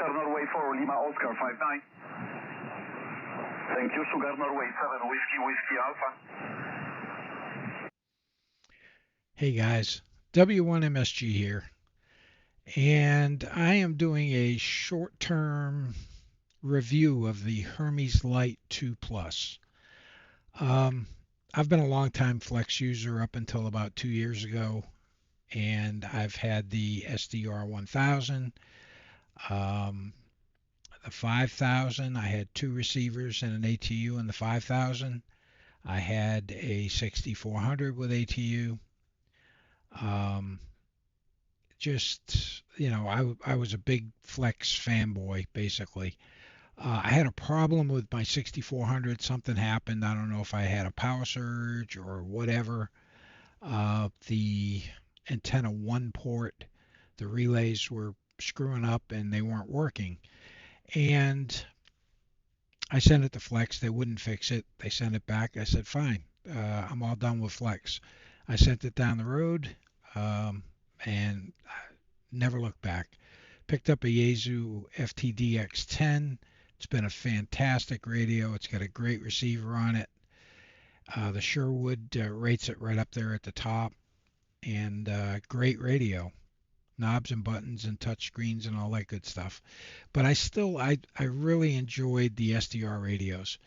Oscar Norway 4, Lima Oscar 59. Thank you, Sugar Norway 7, Whiskey Alpha. Hey guys, W1MSG here, and I am doing a short-term review of the Hermes Lite 2 Plus. Um, I've been a long-time Flex user up until about 2 years ago, and I've had the SDR 1000, um, the 5000. I had two receivers and an ATU in the 5000. I had a 6400 with ATU. Um, just I was a big Flex fanboy basically. I had a problem with my 6400. Something happened. I don't know if I had a power surge or whatever. The antenna one port, the relays were screwing up and they weren't working. And I sent it to Flex. They wouldn't fix it. They sent it back. I said, fine. I'm all done with Flex. I sent it down the road, and never looked back. Picked up a Yaesu FTDX10. It's been a fantastic radio. It's got a great receiver on it. The Sherwood rates it right up there at the top, and great radio. Knobs and buttons and touch screens and all that good stuff. But I really enjoyed the SDR radios,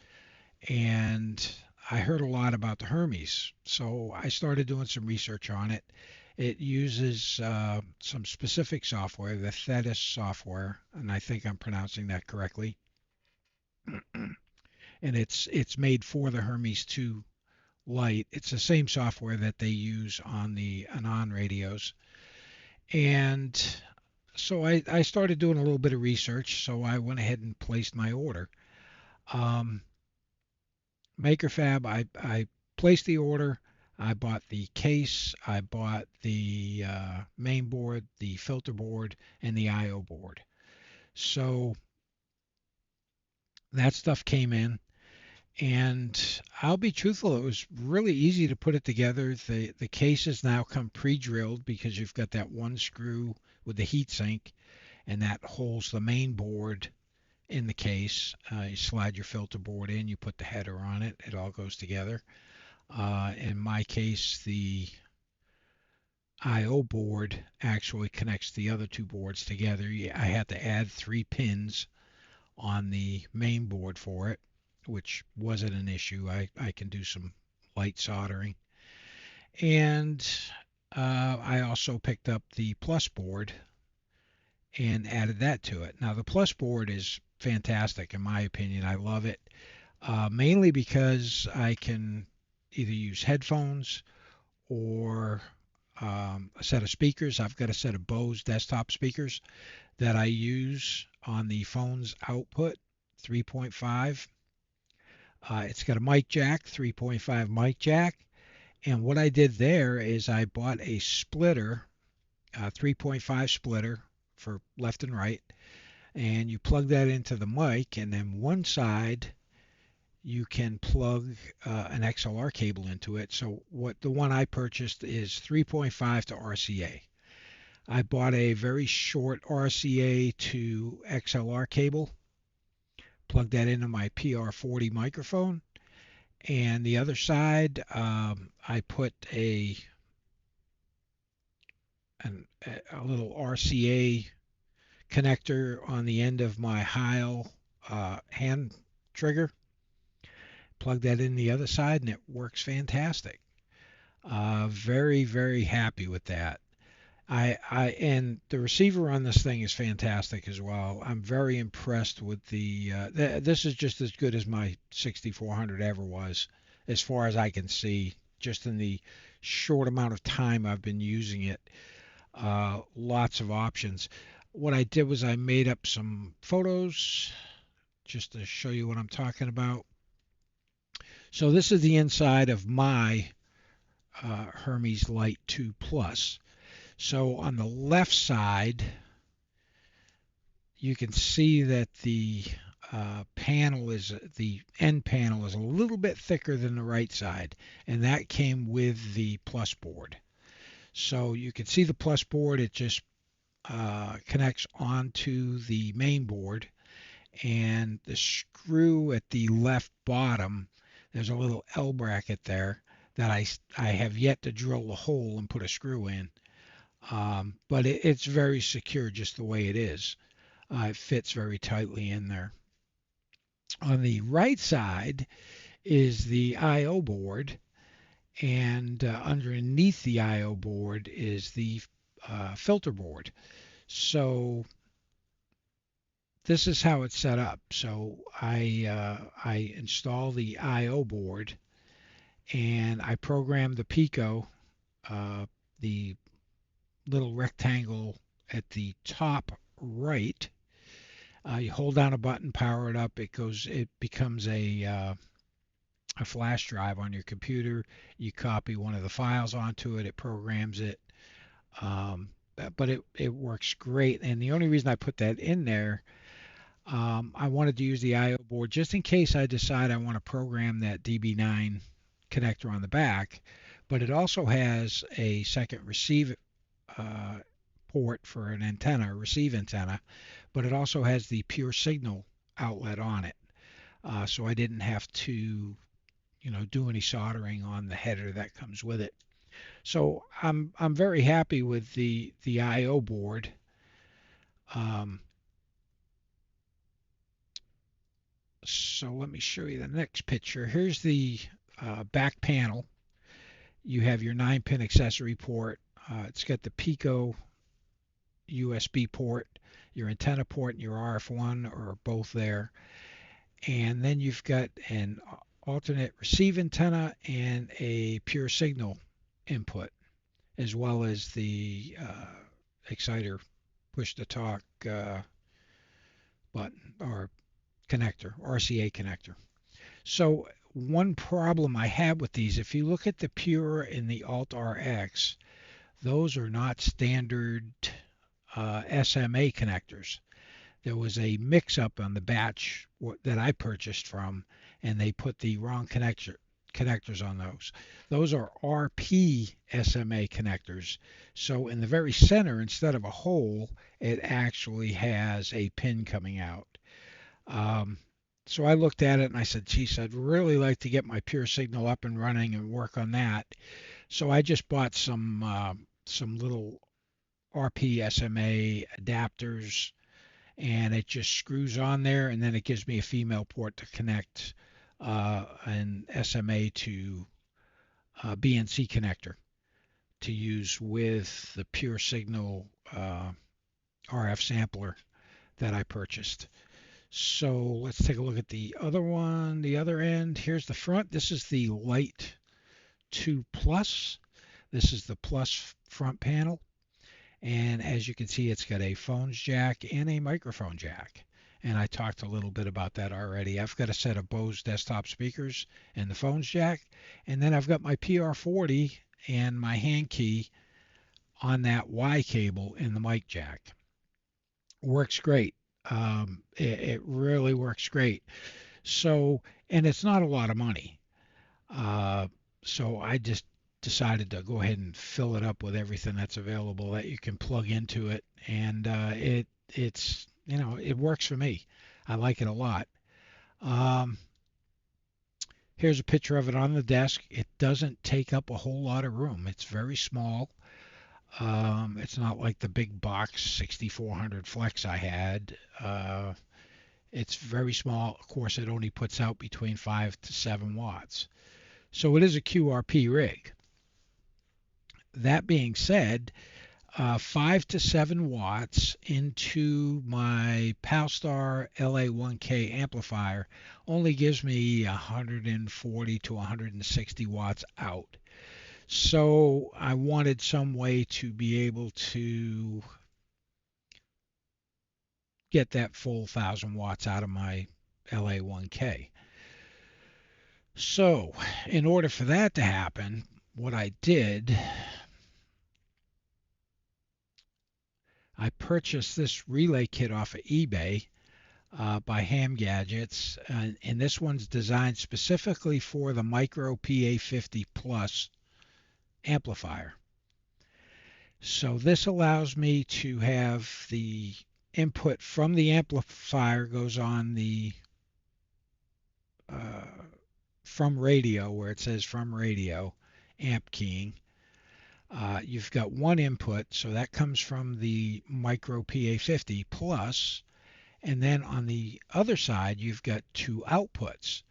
and I heard a lot about the Hermes, so I started doing some research on it. It uses some specific software, the Thetis software, and I think I'm pronouncing that correctly. And it's made for the Hermes 2 Lite. It's the same software that they use on the Anon radios. And so I started doing a little bit of research, so I went ahead and placed my order. Um, MakerFab, I placed the order. I bought the case, I bought the main board, the filter board, and the I/O board. So that stuff came in, and I'll be truthful, it was really easy to put it together. The cases now come pre-drilled because you've got that one screw with the heat sink, and that holds the main board in the case. You slide your filter board in, you put the header on it, it all goes together. In my case, the I/O board actually connects the other two boards together. I had to add 3 pins on the main board for it, which wasn't an issue. I can do some light soldering. And I also picked up the Plus board and added that to it. Now, the Plus board is fantastic in my opinion. I love it, mainly because I can either use headphones or a set of speakers. I've got a set of Bose desktop speakers that I use on the phone's output, 3.5. It's got a mic jack, 3.5 mic jack. And what I did there is I bought a splitter, a 3.5 splitter for left and right. And you plug that into the mic, and then one side you can plug an XLR cable into it. So the one I purchased is 3.5 to RCA. I bought a very short RCA to XLR cable, plugged that into my PR40 microphone, and the other side I put a little RCA connector on the end of my Heil hand trigger. Plug that in the other side, and it works fantastic. Very, very happy with that. And the receiver on this thing is fantastic as well. I'm very impressed with this is just as good as my 6400 ever was, as far as I can see, just in the short amount of time I've been using it. Lots of options. What I did was I made up some photos just to show you what I'm talking about. So this is the inside of my Hermes Lite 2 Plus. So on the left side, you can see that the end panel is a little bit thicker than the right side, and that came with the Plus board. So you can see the Plus board, it just connects onto the main board, and the screw at the left bottom, there's a little L bracket there that I have yet to drill the hole and put a screw in. But it's very secure just the way it is. It fits very tightly in there. On the right side is the I/O board, and underneath the I/O board is the filter board. So this is how it's set up. So I install the I/O board, and I program the Pico, the little rectangle at the top right. You hold down a button, power it up. It becomes a flash drive on your computer. You copy one of the files onto it. It programs it. Um, but it works great. And the only reason I put that in there, I wanted to use the I/O board just in case I decide I want to program that DB9 connector on the back. But it also has a second receive uh, port for an antenna, a receive antenna. But it also has the pure signal outlet on it. So I didn't have to do any soldering on the header that comes with it. So I'm very happy with the I/O board. Um, so let me show you the next picture. Here's the back panel. You have your 9-pin accessory port. It's got the Pico USB port, your antenna port, and your RF1 are both there. And then you've got an alternate receive antenna and a pure signal input, as well as the exciter push to talk button or connector, RCA connector. So one problem I have with these, if you look at the Pure and the Alt RX, those are not standard SMA connectors. There was a mix-up on the batch that I purchased from, and they put the wrong connectors on those. Those are RP SMA connectors. So in the very center, instead of a hole, it actually has a pin coming out. Um, so I looked at it and I said, geez, I'd really like to get my pure signal up and running and work on that. So I just bought some little RP SMA adapters, and it just screws on there, and then it gives me a female port to connect an SMA to BNC connector to use with the pure signal RF sampler that I purchased. So let's take a look at the other one, the other end. Here's the front. This is the Lite 2 Plus. This is the Plus front panel. And as you can see, it's got a phones jack and a microphone jack. And I talked a little bit about that already. I've got a set of Bose desktop speakers and the phones jack. And then I've got my PR40 and my hand key on that Y cable in the mic jack. Works great. It really works great. So, and it's not a lot of money. So I just decided to go ahead and fill it up with everything that's available that you can plug into it, and it's it works for me. I like it a lot. Um, Here's a picture of it on the desk. It doesn't take up a whole lot of room. It's very small. It's not like the big box 6400 Flex I had. It's very small. Of course, it only puts out between 5 to 7 watts. So it is a QRP rig. That being said, 5 to 7 watts into my Palstar LA1K amplifier only gives me 140 to 160 watts out. So I wanted some way to be able to get that full 1,000 watts out of my LA1K. So in order for that to happen, what I did, I purchased this relay kit off of eBay by Ham Gadgets, and this one's designed specifically for the Micro PA50 Plus amplifier. So this allows me to have the input from the amplifier goes on the uh, from radio where it says from radio amp keying. You've got one input, so that comes from the micro PA50 plus, and then on the other side you've got two outputs.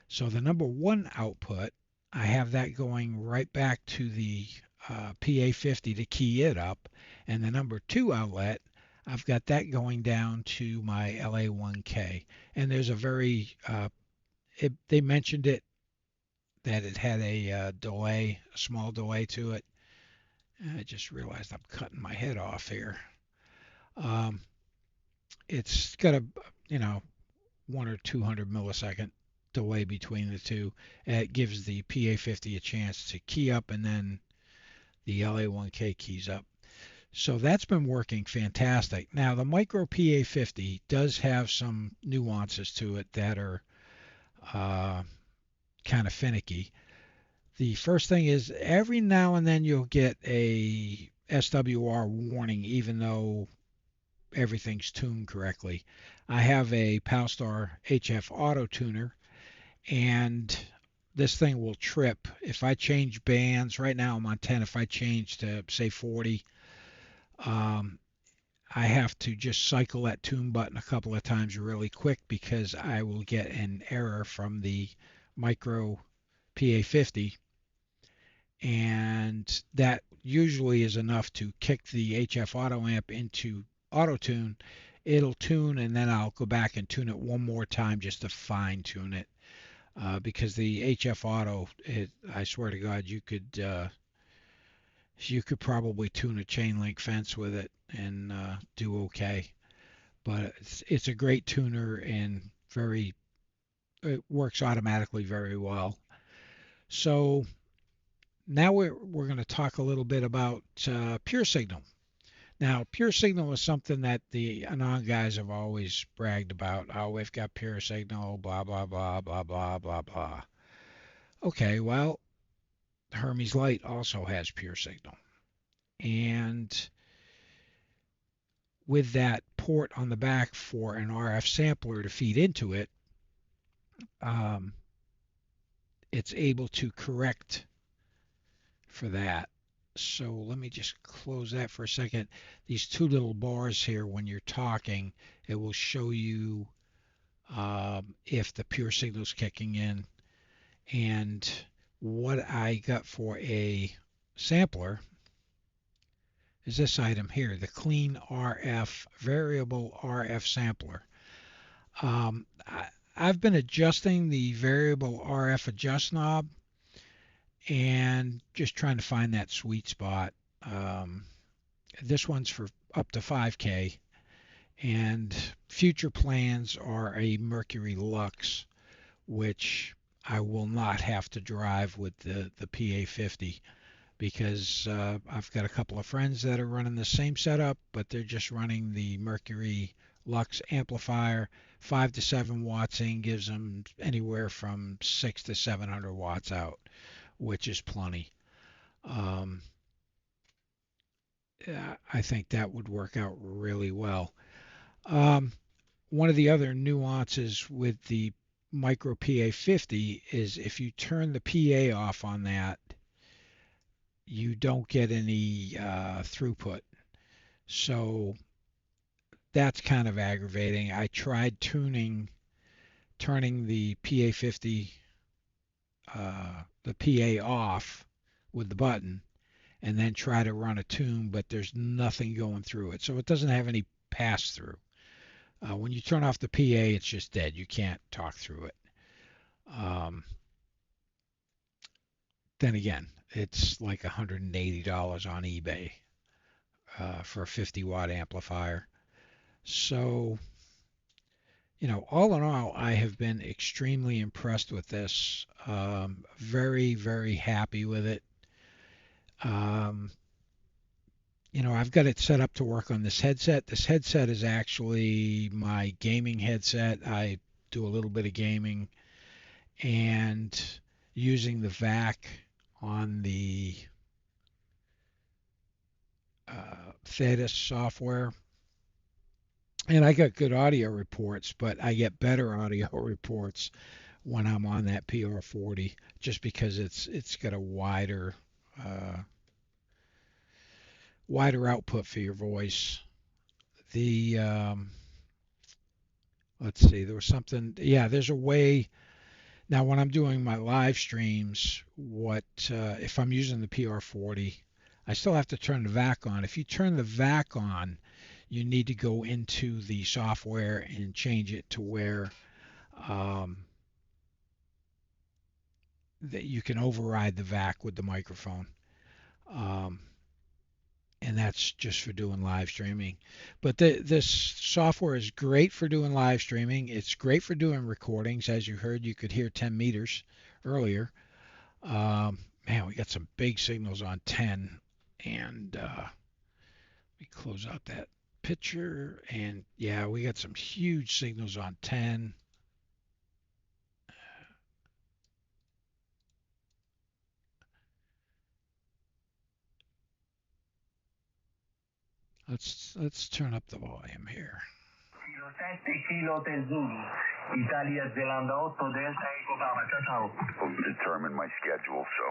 So the number one output, I have that going right back to the PA50 to key it up, and the number two outlet, I've got that going down to my LA1K. And there's a they mentioned it that it had a delay, a small delay to it. And I just realized I'm cutting my head off here. Um, it's got a, you know, 1 or 200 millisecond delay between the two. It gives the PA50 a chance to key up and then the LA1K keys up. So that's been working fantastic. Now the micro PA50 does have some nuances to it that are uh, kind of finicky. The first thing is every now and then you'll get a SWR warning even though everything's tuned correctly. I have a Palstar HF auto tuner and this thing will trip. If I change bands, right now I'm on 10, if I change to say 40, um, I have to just cycle that tune button a couple of times really quick because I will get an error from the micro PA50, and that usually is enough to kick the HF auto amp into auto tune. It'll tune and then I'll go back and tune it one more time just to fine tune it. Because the HF Auto, I swear to God, you could probably tune a chain link fence with it and do okay. But it's a great tuner and it works automatically very well. So now we're going to talk a little bit about Pure Signal. Now, Pure Signal is something that the Anon guys have always bragged about. Oh, we've got Pure Signal, blah blah blah blah blah blah blah. Okay, well, Hermes Lite also has Pure Signal. And with that port on the back for an RF sampler to feed into it, um, it's able to correct for that. So let me just close that for a second. These two little bars here, when you're talking, it will show you if the pure signal's kicking in. And what I got for a sampler is this item here, the Clean RF Variable RF Sampler. I've been adjusting the variable RF adjust knob and just trying to find that sweet spot. Um, this one's for up to 5K, and future plans are a Mercury Lux, which I will not have to drive with the PA50 because I've got a couple of friends that are running the same setup, but they're just running the Mercury Lux amplifier. 5 to 7 watts in gives them anywhere from 6 to 700 watts out, which is plenty. Um, I think that would work out really well. Um, One of the other nuances with the Micro PA50 is if you turn the PA off on that, you don't get any throughput. So that's kind of aggravating. I tried turning the PA50, the PA off with the button, and then try to run a tune, but there's nothing going through it. So it doesn't have any pass through. When you turn off the PA, it's just dead. You can't talk through it. Um, then again, it's like $180 on eBay for a 50-watt amplifier. So, all in all, I have been extremely impressed with this. Very, very happy with it. Um, I've got it set up to work on this headset. This headset is actually my gaming headset. I do a little bit of gaming and using the VAC on the Thetis software. And I got good audio reports, but I get better audio reports when I'm on that PR40 just because it's got a uh, wider output for your voice. The let's see, there was something. Yeah, there's a way now when I'm doing my live streams. What if I'm using the PR40? I still have to turn the VAC on. If you turn the VAC on, you need to go into the software and change it to where um, that you can override the VAC with the microphone. Um, and that's just for doing live streaming. But this software is great for doing live streaming. It's great for doing recordings. As you heard, you could hear 10 meters earlier. Man, we got some big signals on 10. And let me close out that picture. And yeah, we got some huge signals on 10. Let's turn up the volume here. Kilo 7, Kilo del Zulu, Italia Zelanda 8 Delta Eco Papa, ciao ciao. Will determine my schedule, so.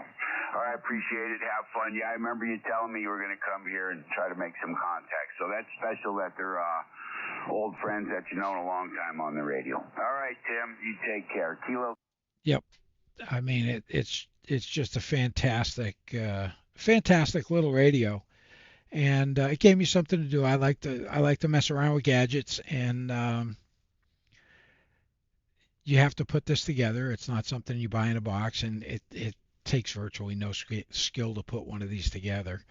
All right, appreciate it. Have fun. Yeah, I remember you telling me you were going to come here and try to make some contact. So that's special that they're old friends that you known a long time on the radio. All right, Tim, you take care. Kilo. Yep. I mean, it's just a fantastic little radio, and it gave me something to do. I like to mess around with gadgets, and you have to put this together. It's not something you buy in a box, and it takes virtually no skill to put one of these together.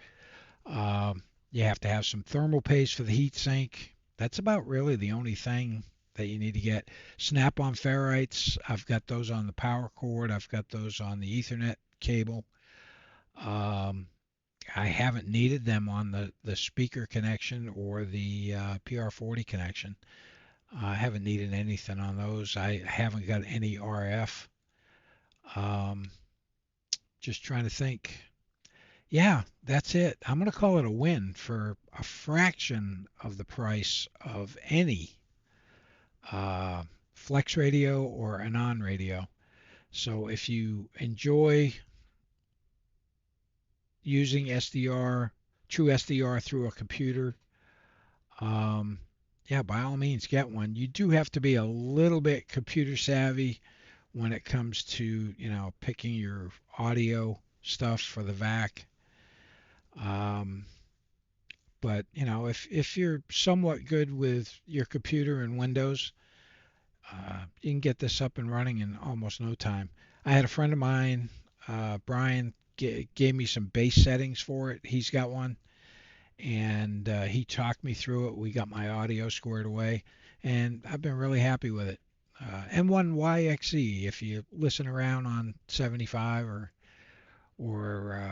You have to have some thermal paste for the heat sink. That's about really the only thing that you need to get. Snap-on ferrites. I've got those on the power cord. I've got those on the Ethernet cable. Um, I haven't needed them on the speaker connection or the PR40 connection. I haven't needed anything on those. I haven't got any RF. Um, just trying to think. Yeah, that's it. I'm going to call it a win for a fraction of the price of any uh, flex radio or a non radio. So if you enjoy using SDR, true SDR through a computer, um, yeah, by all means get one. You do have to be a little bit computer savvy when it comes to, picking your audio stuff for the VAC. Um, but if you're somewhat good with your computer and Windows, you can get this up and running in almost no time. I had a friend of mine, Brian, gave me some base settings for it. He's got one, and he talked me through it. We got my audio squared away, and I've been really happy with it. M1YXE, if you listen around on 75 or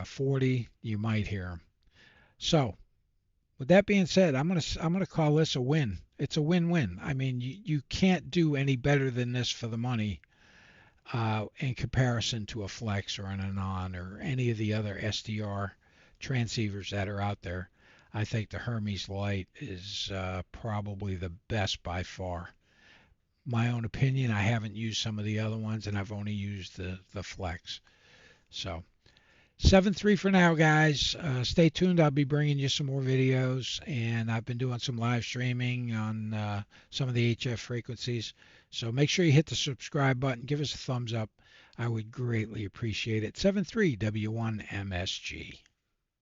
40, you might hear them. So, with that being said, I'm gonna call this a win. It's a win-win. I mean, you can't do any better than this for the money in comparison to a Flex or an Anon or any of the other SDR transceivers that are out there. I think the Hermes Lite is probably the best by far. My own opinion. I haven't used some of the other ones, and I've only used the Flex. So 7-3 for now, guys. Stay tuned. I'll be bringing you some more videos, and I've been doing some live streaming on some of the HF frequencies. So make sure you hit the subscribe button. Give us a thumbs up. I would greatly appreciate it. 7-3 W1MSG.